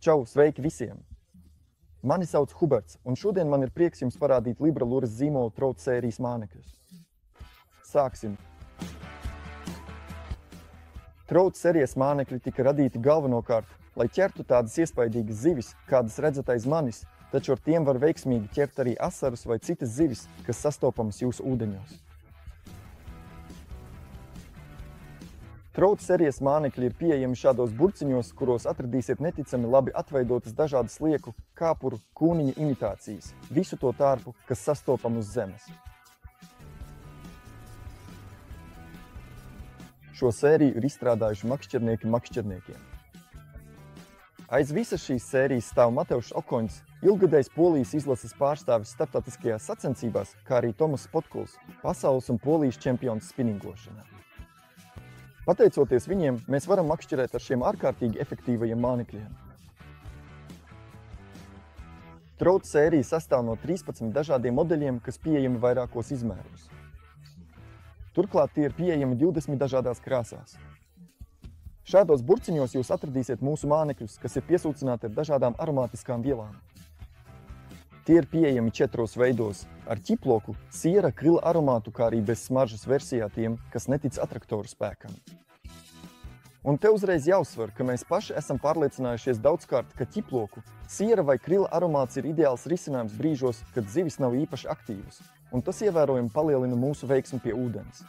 Čau, sveiki visiem! Mani sauc Huberts, un šodien man ir prieks jums parādīt Libra Lures zīmola Trout sērijas mānekļus. Sāksim! Trout sērijas mānekļi tika radīti galvenokārt, lai ķertu tādas iespaidīgas zivis, kādas redzat aiz manis, taču ar tiem var veiksmīgi ķert arī asarus vai citas zivis, kas sastopamas jūsu ūdeņos. Trout sērijas mānekļi ir pieejami šādos burciņos, kuros atradīsiet neticami labi atveidotas dažādas lieku, kāpuru, kūniņu imitācijas, visu to tārpu, kas sastopam uz zemes. Šo sēriju ir izstrādājuši makšķernieki makšķerniekiem. Aiz visas šīs sērijas stāv Mateušs Okoņs, ilgadējs Polijas izlases pārstāvis starptautiskajās sacensībās, kā arī Tomas Potkuls, pasaules un Polijas čempions spiningošanā. Pateicoties viņiem, mēs varam makšķerēt ar šiem ārkārtīgi efektīvajiem mānekļiem. Trout sērija sastāv no 13 dažādiem modeļiem, kas pieejami vairākos izmēros. Turklāt tie ir pieejami 20 dažādās krāsās. Šādos burciņos jūs atradīsiet mūsu mānekļus, kas ir piesūcināti ar dažādām aromātiskām vielām. Tie ir pieejami 4 veidos – ar ķiploku, siera, krila aromātu, kā arī bez smaržas versijā tiem, kas netic atraktoru spēkam. Un te uzreiz jāuzsver, ka mēs paši esam pārliecinājušies daudzkārt, ka ķiploku, siera vai krila aromāts ir ideāls risinājums brīžos, kad zivis nav īpaši aktīvas, un tas ievērojami palielina mūsu veiksmi pie ūdens.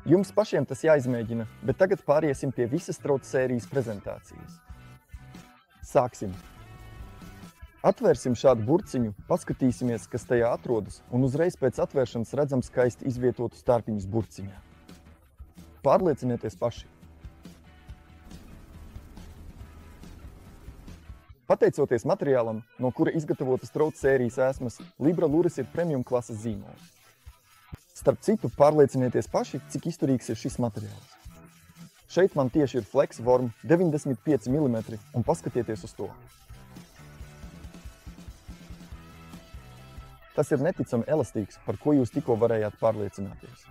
Jums pašiem tas jāizmēģina, bet tagad pāriesim pie visas Trout sērijas prezentācijas. Sāksim! Atvērsim šādu burciņu, paskatīsimies, kas tajā atrodas, un uzreiz pēc atvēršanas redzam skaisti izvietotu starpiņus burciņā. Pārliecinieties paši! Pateicoties materiālam, no kura izgatavotas Trout sērijas ēsmas, Libra Lures ir premium klases zīmols. Starp citu, pārliecinieties paši, cik izturīgs ir šis materiāls. Šeit man tieši ir Flex Worm 95 mm, un paskatieties uz to. Tas ir neticami elastīgs, par ko jūs tikko varējāt pārliecināties.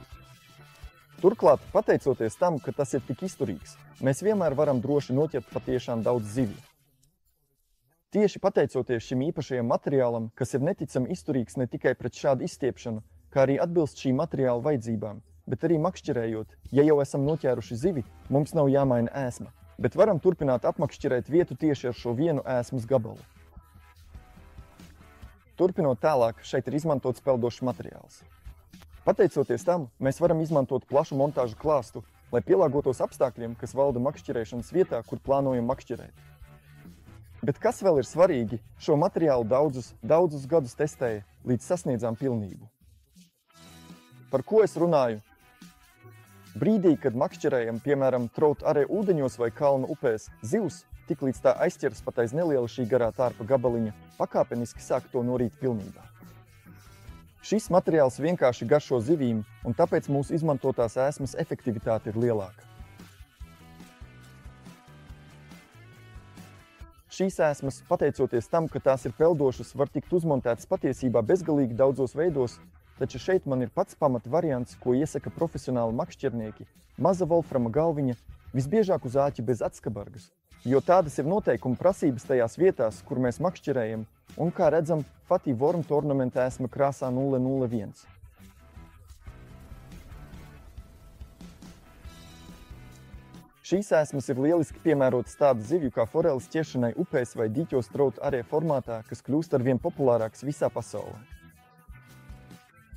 Turklāt, pateicoties tam, ka tas ir tik izturīgs, mēs vienmēr varam droši noķert patiešām daudz zivju. Tieši pateicoties šim īpašajam materiālam, kas ir neticami izturīgs ne tikai pret šādu izstiepšanu, kā arī atbilst šī materiāla vajadzībām, bet arī makšķerējot, ja jau esam noķēruši zivi, mums nav jāmaina ēsma, bet varam turpināt apmakšķerēt vietu tieši ar šo vienu ēsmas gabalu. Turpinot tālāk, šeit ir izmantots peldošs materiāls. Pateicoties tam, mēs varam izmantot plašu montāžu klāstu, lai pielāgotos apstākļiem, kas valda makšķerēšanas vietā, kur plānojam makšķerēt. Bet kas vēl ir svarīgi, šo materiālu daudzus gadus testēja, līdz sasniedzām pilnību. Par ko es runāju? Brīdī, kad makšķerējam, piemēram, Trout arē ūdeņos vai kalnu upēs, zivs, tiklīdz tā aizķeras pat aiz neliela šī garā tārpa gabaliņa, pakāpeniski sāk to norīt pilnībā. Šis materiāls vienkārši garšo zivīm, un tāpēc mūsu izmantotās ēsmas efektivitāte ir lielāka. Šīs ēsmas, pateicoties tam, ka tās ir peldošas, var tikt uzmontētas patiesībā bezgalīgi daudzos veidos, taču šeit man ir pats pamat variants, ko iesaka profesionāli makšķernieki – maza volframa galviņa, visbiežāk uz āķi bez atskabargas, jo tādas ir noteikuma prasības tajās vietās, kur mēs makšķerējam, un, kā redzam, Fatī Worm ornamenta ēsma krāsā 001. Šīs ēsmas ir lieliski piemērotas tādu zivju kā foreles ķeršanai upēs vai dīķos Trout arē formātā, kas kļūst arvien populārāks visā pasaulē.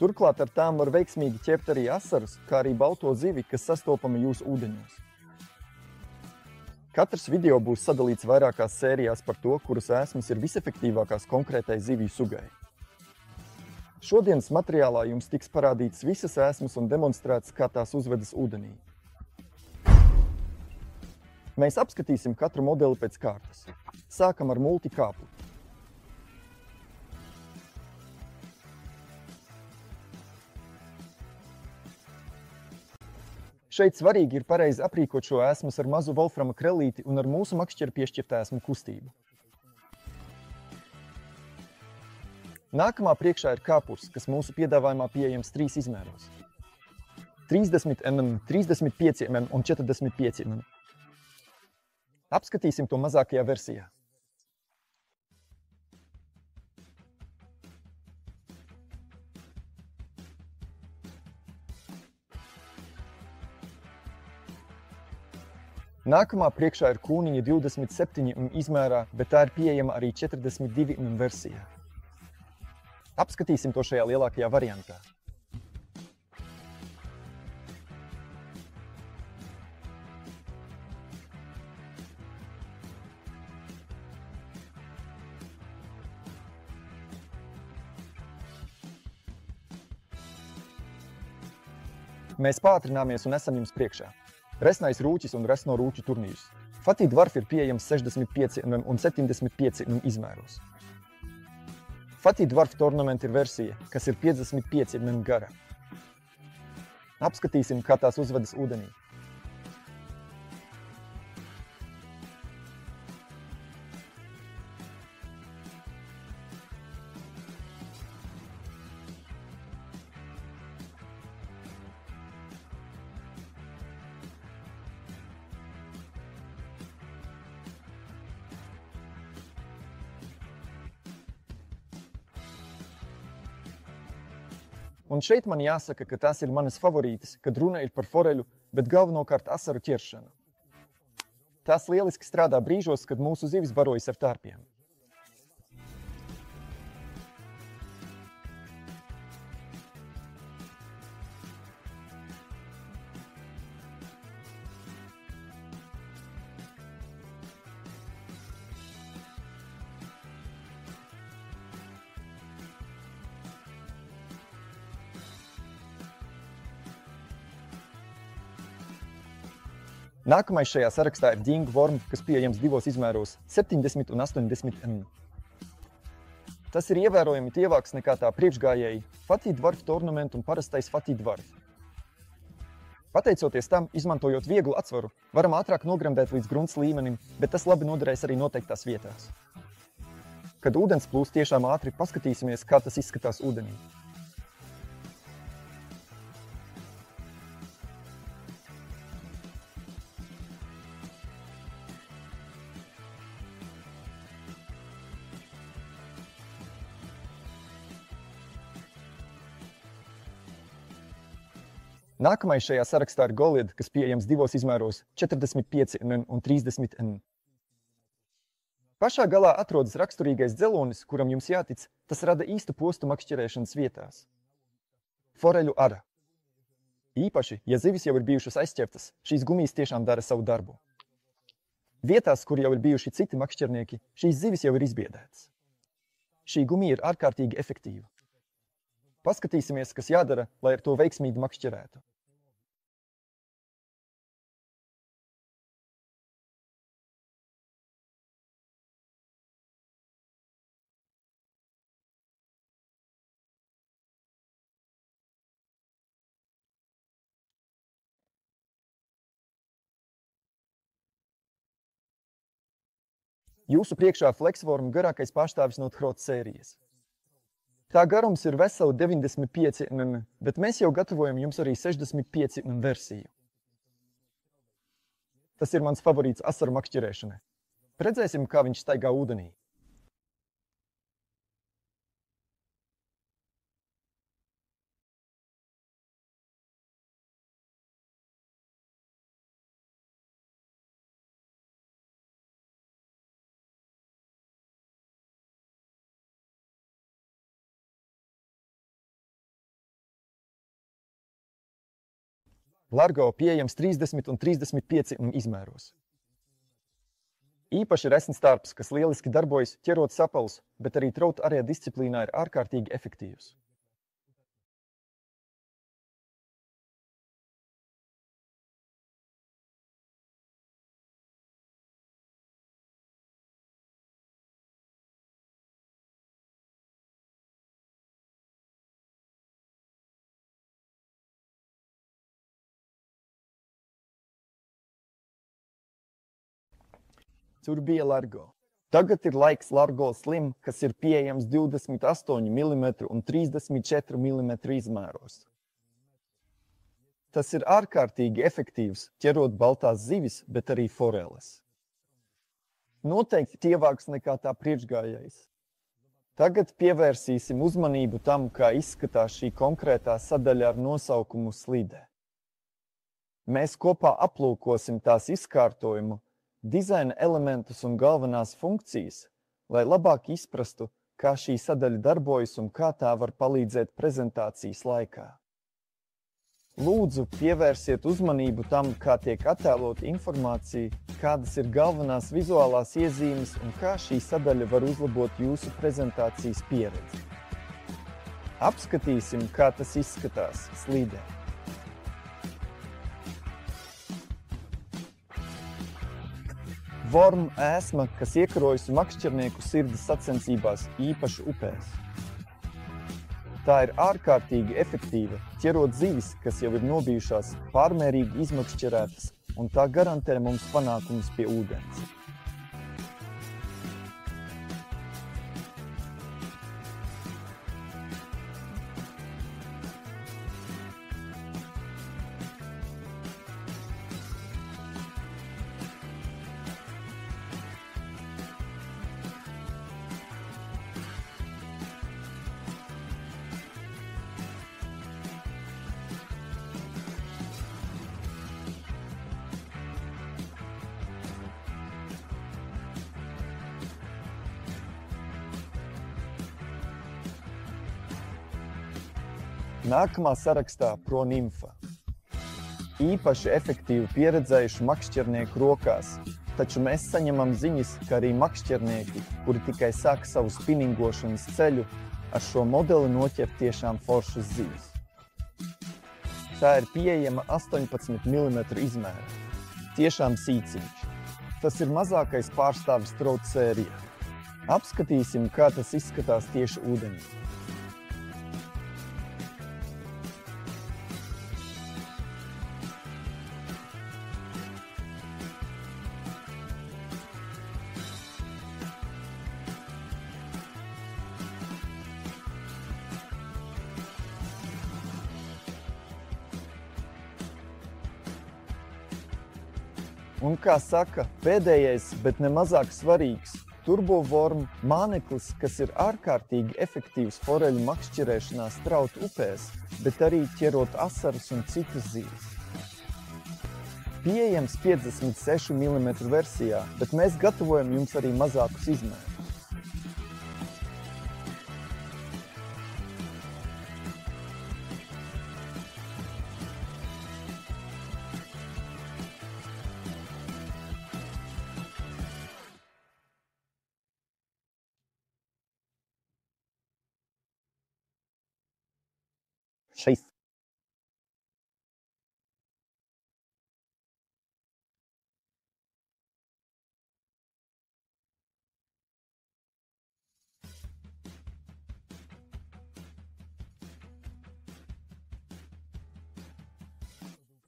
Turklāt ar tām var veiksmīgi ķert arī asarus, kā arī balto zivi, kas sastopama jūsu ūdeņos. Katrs video būs sadalīts vairākās sērijās par to, kuras ēsmas ir visefektīvākās konkrētai zivju sugai. Šodienas materiālā jums tiks parādītas visas ēsmas un demonstrēts, kā tās uzvedas ūdenī. Mēs apskatīsim katru modeli pēc kārtas. Sākam ar multikāplu. Šeit svarīgi ir pareizi aprīkot šo ēsmas ar mazu volframa krellīti un ar mūsu makšķeru piešķirt ēsmu kustību. Nākamā priekšā ir kāpurs, kas mūsu piedāvājumā pieejams 3 izmēros. 30 mm, 35 mm un 45 mm. Apskatīsim to mazākajā versijā. Nākamā priekšā ir kūniņa 27 izmērā, bet tā ir pieejama arī 42 versijā. Apskatīsim to šajā lielākajā variantā. Mēs pātrināmies un esam jums priekšā. Resnais rūķis un resno rūķu turnīrs. Fatī dvarf ir pieejams 65 un 75 izmēros. Fatī dvarf tournament ir versija, kas ir 55 gara. Apskatīsim, kā tās uzvedas ūdenī. Un šeit man jāsaka, ka tās ir manas favorītas, kad runa ir par foreļu, bet galvenokārt asaru ķeršanu. Tās lieliski strādā brīžos, kad mūsu zivis barojas ar tārpiem. Nākamais šajā sarakstā ir Ding Worm, kas pieejams divos izmēros – 70 un 80 Tas ir ievērojami tievāks nekā tā priekšgājēji Fatī dvarf tournament un parastais Fatī dvarf. Pateicoties tam, izmantojot vieglu atsvaru, varam ātrāk nogremdēt līdz grunts līmenim, bet tas labi noderēs arī noteiktās vietās. Kad ūdens plūst tiešām ātri, paskatīsimies, kā tas izskatās ūdenī. Nākamais šajā sarakstā ir Golied, kas pieejams divos izmēros – 45 un 30 Pašā galā atrodas raksturīgais dzelonis, kuram jums jātic, tas rada īstu postu makšķerēšanas vietās. Foreļu ara. Īpaši, ja zivis jau ir bijušas aizķertas, šīs gumijas tiešām dara savu darbu. Vietās, kur jau ir bijuši citi makšķernieki, šīs zivis jau ir izbiedētas. Šī gumija ir ārkārtīgi efektīva. Paskatīsimies, kas jādara, lai ar to veiksmīgi makšķerētu. Jūsu priekšā Flexworm garākais pārstāvis no Throt sērijas. Tā garums ir veseli 95 bet mēs jau gatavojam jums arī 65 versiju. Tas ir mans favorīts asaru makšķerēšanai. Redzēsim, kā viņš staigā ūdenī. Largo pieejams 30 un 35 izmēros. Īpaši resns starps, kas lieliski darbojas ķerot sapalus, bet arī Trout arē disciplīnā ir ārkārtīgi efektīvs. Tur bija Largo. Tagad ir laiks Largo Slim, kas ir pieejams 28 mm un 34 mm izmēros. Tas ir ārkārtīgi efektīvs, ķerot baltās zivis, bet arī foreles. noteikti tievāks nekā tā priekšgājējs. Tagad pievērsīsim uzmanību tam, kā izskatās šī konkrētā sadaļa ar nosaukumu slide. Mēs kopā aplūkosim tās izkārtojumu, dizaina elementus un galvenās funkcijas, lai labāk izprastu, kā šī sadaļa darbojas un kā tā var palīdzēt prezentācijas laikā. Lūdzu, pievērsiet uzmanību tam, kā tiek attēlota informācija, kādas ir galvenās vizuālās iezīmes un kā šī sadaļa var uzlabot jūsu prezentācijas pieredzi. Apskatīsim, kā tas izskatās slīdē. Vorm ēsma, kas iekarojusi makšķernieku sirdis sacensībās, īpaši upēs. Tā ir ārkārtīgi efektīva, ķerot zivis, kas jau ir nobijušās pārmērīgi izmakšķerētas, un tā garantē mums panākumus pie ūdens. Nākamā sarakstā Pronimfa. Īpaši efektīvi pieredzējuši makšķernieku rokās, taču mēs saņemam ziņas, ka arī makšķernieki, kuri tikai sāk savu spinningošanas ceļu, ar šo modeli noķer tiešām foršas zivis. Tā ir pieejama 18 mm izmēra. Tiešām sīciņš. Tas ir mazākais pārstāvis Trout sērijā. Apskatīsim, kā tas izskatās tieši ūdenī. Un, kā saka, pēdējais, bet ne mazāk svarīgs, turbovorm māneklis, kas ir ārkārtīgi efektīvs foreļu makšķerēšanā Trout upēs, bet arī ķerot asaras un citas zivis. Pieejams 56 mm versijā, bet mēs gatavojam jums arī mazākus izmērus. Šeit.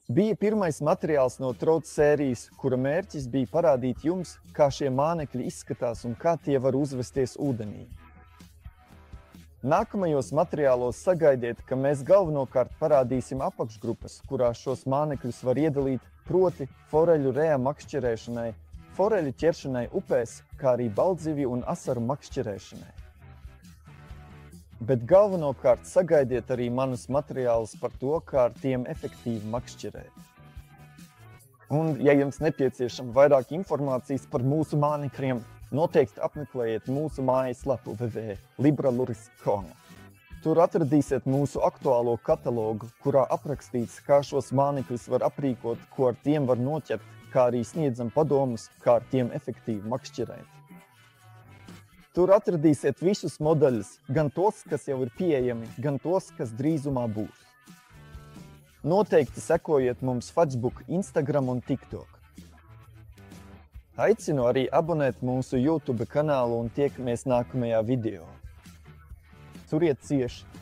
Bija pirmais materiāls no Trout sērijas, kura mērķis bija parādīt jums, kā šie mānekļi izskatās un kā tie var uzvesties ūdenī. Nākamajos materiālos sagaidiet, ka mēs galvenokārt parādīsim apakšgrupas, kurās šos mānekļus var iedalīt, proti foreļu rea makšķerēšanai, foreļu ķeršanai upēs, kā arī baldzivju un asaru makšķerēšanai. Bet galvenokārt sagaidiet arī manus materiālus par to, kā ar tiem efektīvi makšķerēt. Un, ja jums nepieciešama vairāk informācijas par mūsu mānekļiem, noteikti apmeklējiet mūsu mājaslapu www.libraluris.com. Tur atradīsiet mūsu aktuālo katalogu, kurā aprakstīts, kā šos mānekļus var aprīkot, ko ar tiem var noķert, kā arī sniedzam padomus, kā ar tiem efektīvi makšķerēt. Tur atradīsiet visus modeļus, gan tos, kas jau ir pieejami, gan tos, kas drīzumā būs. Noteikti sekojiet mums Facebook, Instagram un TikTok. Aicinu arī abonēt mūsu YouTube kanālu un tiekamies nākamajā video. Turiet cieši!